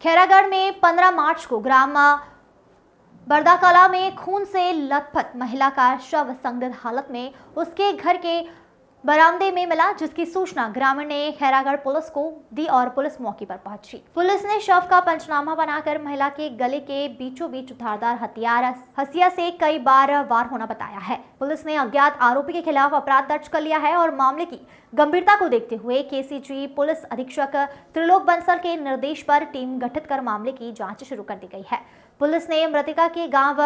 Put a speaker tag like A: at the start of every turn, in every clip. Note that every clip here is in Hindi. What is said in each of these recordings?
A: खैरागढ़ में 15 मार्च को ग्राम बरदाकला में खून से लथपथ महिला का शव संदिग्ध हालत में उसके घर के बरामदे में मिला, जिसकी सूचना ग्रामीण ने खैरागढ़ पुलिस को दी और पुलिस मौके पर पहुंची। पुलिस ने शव का पंचनामा बनाकर महिला के गले के बीचों बीच धारदार हथियार हसिया से कई बार वार होना बताया है। पुलिस ने अज्ञात आरोपी के खिलाफ अपराध दर्ज कर लिया है और मामले की गंभीरता को देखते हुए केसीजी पुलिस अधीक्षक त्रिलोक बंसल के निर्देश पर टीम गठित कर मामले की जाँच शुरू कर दी गई है। पुलिस ने मृतका के गाँव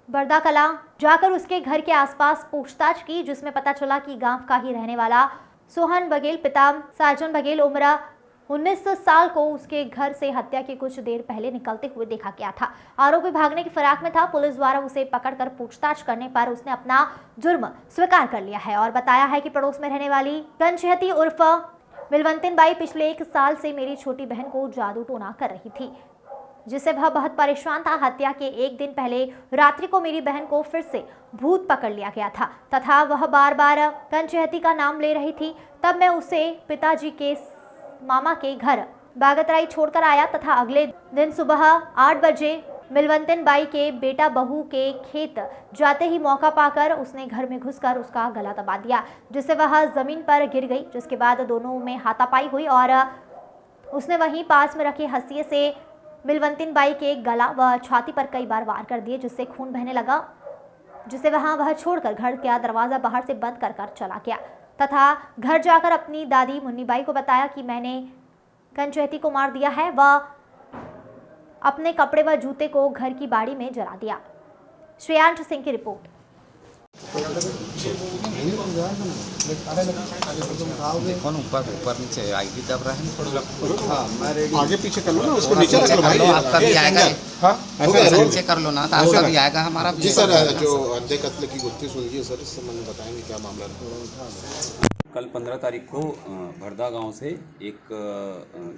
A: बरदाकला जाकर उसके घर के आसपास पूछताछ की, जिसमें पता चला कि गांव का ही रहने वाला सोहन बघेल पिता साजन बघेल उम्र 19 साल को उसके घर से हत्या के कुछ देर पहले निकलते हुए देखा गया था। आरोपी भागने की फिराक में था। पुलिस द्वारा उसे पकड़कर पूछताछ करने पर उसने अपना जुर्म स्वीकार कर लिया है और बताया है कि पड़ोस में रहने वाली कंचहती उर्फ मिलवंतिन बाई पिछले 1 साल से मेरी छोटी बहन को जादू टोना कर रही थी, जिससे वह बहुत परेशान था। हत्या के 1 दिन पहले रात्रि को मेरी बहन को फिर से भूत पकड़ लिया गया था तथा वह बार बार कंचहती का नाम ले रही थी। तब मैं उसे पिताजी के मामा के घर बागतराई छोड़कर आया तथा अगले दिन सुबह 8 बजे मिलवंतिन बाई के बेटा बहू के खेत जाते ही मौका पाकर उसने घर में घुसकर उसका गला दबा दिया, जिससे वह जमीन पर गिर गई। जिसके बाद दोनों में हाथापाई हुई और उसने वहीं पास में रखे हंसिये से मिलवंतिन बाई के गला व छाती पर कई बार वार कर दिए, जिससे खून बहने लगा, जिसे वह छोड़कर घर का दरवाजा बाहर से बंद कर चला गया तथा घर जाकर अपनी दादी मुन्नी बाई को बताया कि मैंने कंचहती को मार दिया है। वह अपने कपड़े व जूते को घर की बाड़ी में जला दिया। श्रेयांश सिंह की रिपोर्ट।
B: देखो ना ऊपर नीचे आईडी दब रहा है।
C: आगे पीछे कर लो ना, उसको नीचे रख लो भाई,
B: आपका भी आएगा।
C: हाँ
B: ऐसा नीचे कर लो ना तो आपका भी आएगा हमारा भी।
C: जी सर, जो अंधे कत्ल की गुत्थी सुलझी है सर, इस संबंध में बताएंगे क्या मामला है?
D: कल 15 तारीख को भरदा गांव से एक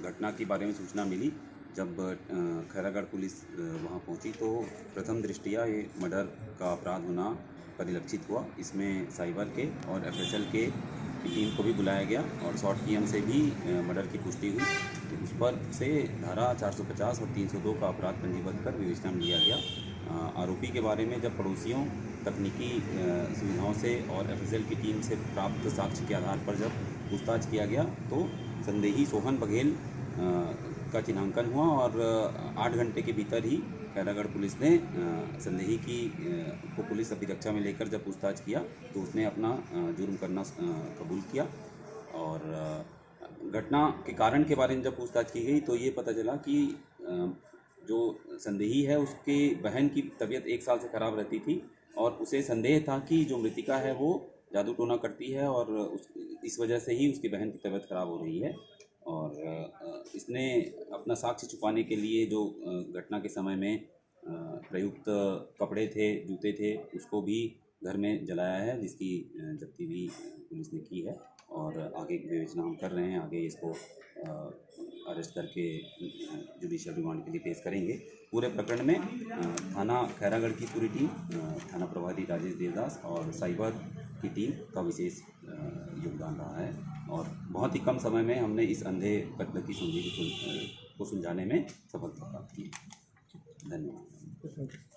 D: घटना के बारे में सूचना मिली। जब खैरागढ़ पुलिस वहां पहुंची तो प्रथम दृष्टिया ये मर्डर का अपराध होना परिलक्षित हुआ। इसमें साइबर के और एफएसएल के टीम को भी बुलाया गया और शॉर्ट टीएम से भी मर्डर की पुष्टि हुई। तो उस पर से धारा 450 और 302 का अपराध पंजीबद्ध कर विवेचना में लिया गया। आरोपी के बारे में जब पड़ोसियों, तकनीकी सुविधाओं से और एफएसएल की टीम से प्राप्त साक्ष्य के आधार पर जब पूछताछ किया गया तो संदेही सोहन बघेल का चिन्हांकन हुआ और 8 घंटे के भीतर ही खैरागढ़ पुलिस ने संदेही को पुलिस अभिरक्षा में लेकर जब पूछताछ किया तो उसने अपना जुर्म करना कबूल किया। और घटना के कारण के बारे में जब पूछताछ की गई तो ये पता चला कि जो संदेही है उसके बहन की तबीयत 1 साल से ख़राब रहती थी और उसे संदेह था कि जो मृतिका है वो जादू टोना करती है और इस वजह से ही उसकी बहन की तबीयत ख़राब हो रही है। और इसने अपना साक्ष्य छुपाने के लिए जो घटना के समय में प्रयुक्त कपड़े थे, जूते थे, उसको भी घर में जलाया है, जिसकी जब्ती भी पुलिस ने की है और आगे की विवेचना हम कर रहे हैं। आगे इसको अरेस्ट करके जुडिशियल रिमांड के लिए पेश करेंगे। पूरे प्रकरण में थाना खैरागढ़ की पूरी टीम, थाना प्रभारी राजेश देवदास और साइबर की टीम का विशेष योगदान रहा है और बहुत ही कम समय में हमने इस अंधे कत्ल की सुलझाने में सफलता प्राप्त की। धन्यवाद।